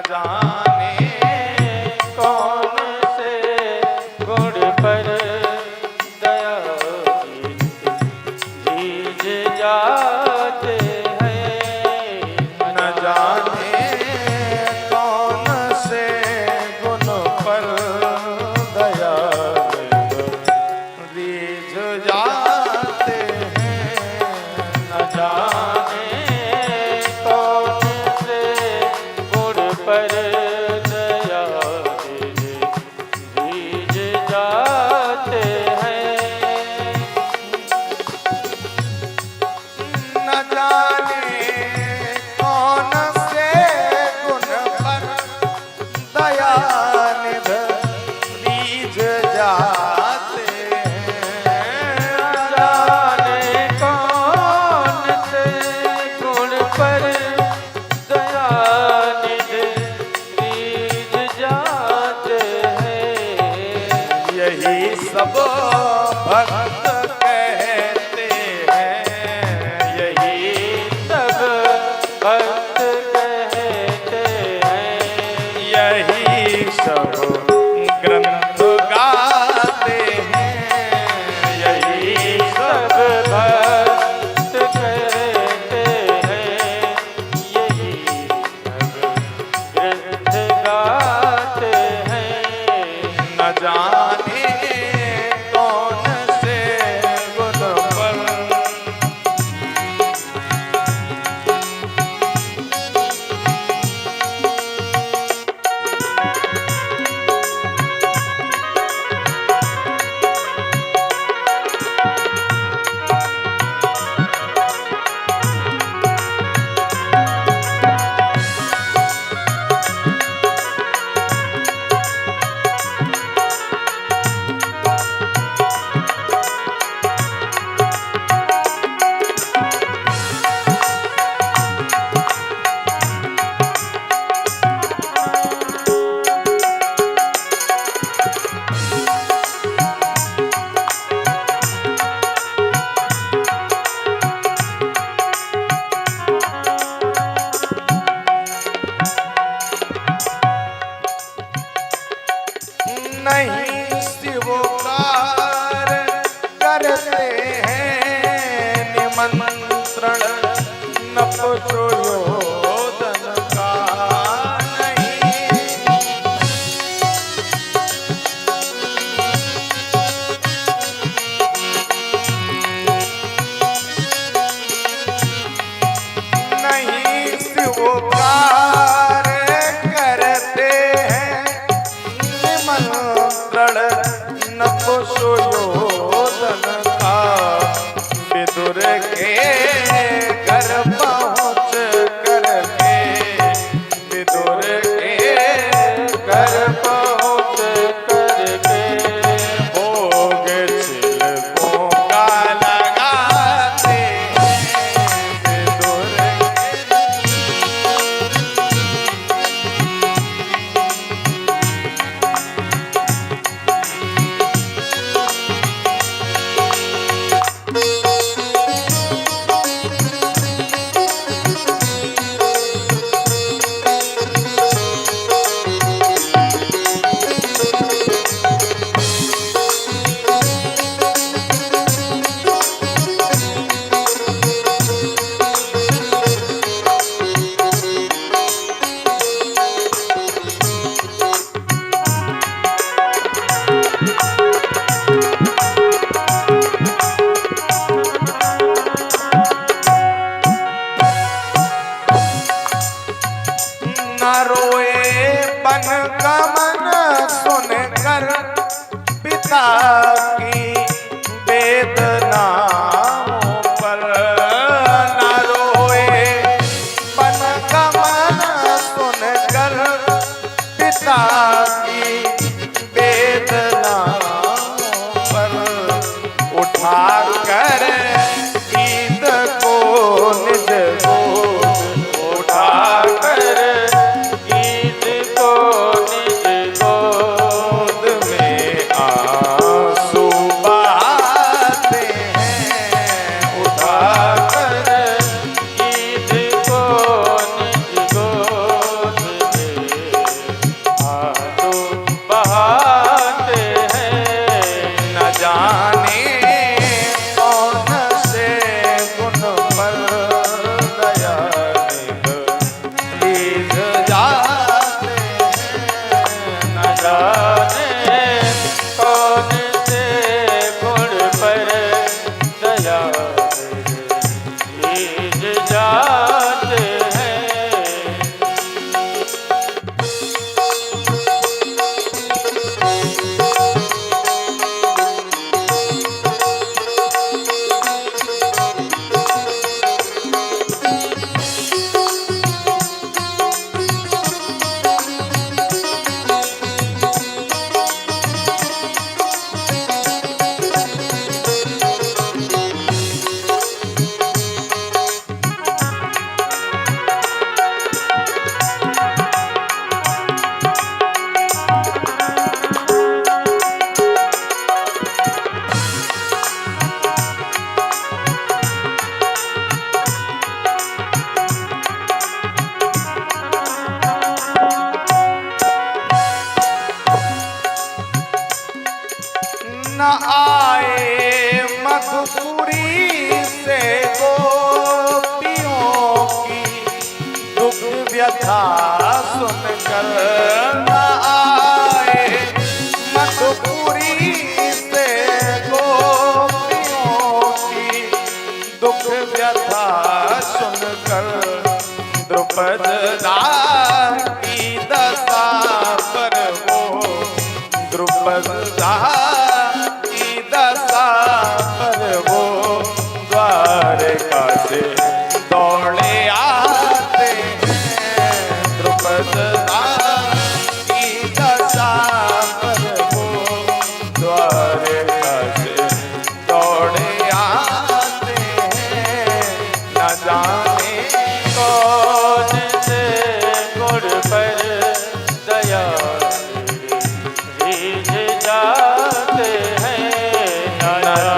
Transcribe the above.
जाने कौन से गुण पर दया रीझ जाते हैं। न जाने कौन से गुण पर दया रीझ जाते हैं। न जाने कौन से गुण पर दया रीझ जाते हैं। न जाने कौन से गुण पर दया निध रीझ जाते हैं। जाने कौन से गुण पर दया निध रीझ जाते हैं। यही सब भक्त कहते हैं। यही सब भक्त कहते हैं। यही सब ग्रंथ गाते हैं। यही सब भक्त कहते हैं। यही सब ग्रंथ गाते हैं। न जाने कौन से गुण पर नहीं स्वीकार करते हैं निमंत्रण न प्रचोदन का। नहीं स्वीकार करते हैं निमंत्रण न सुयोधन का। विदुर के घर पहुँच करके विदुर के घर पहुँच करके भोग छिलकों का लगाते हैं। विदुर न रोए बन का मन सुनकर पिता की वेदनाओं पर। न रोए बन का मन सुनकर पिता की वेदनाओं पर। उठा कर गीत को निज गोद उठा कर गीत को निज गोद में आंसू व्यथा सुनकर न आए मधुपुरी से गोपियों की दुख व्यथा सुनकर द्रुपद की दशा पर वो द्रुपद की दशा पर वो द्वारका से दौड़े आते हैं। द्रुपद की दशा पर वो द्वारका से दौड़े आते हैं। न जाने कौन से गुण पर दया रीझ जाते हैं। न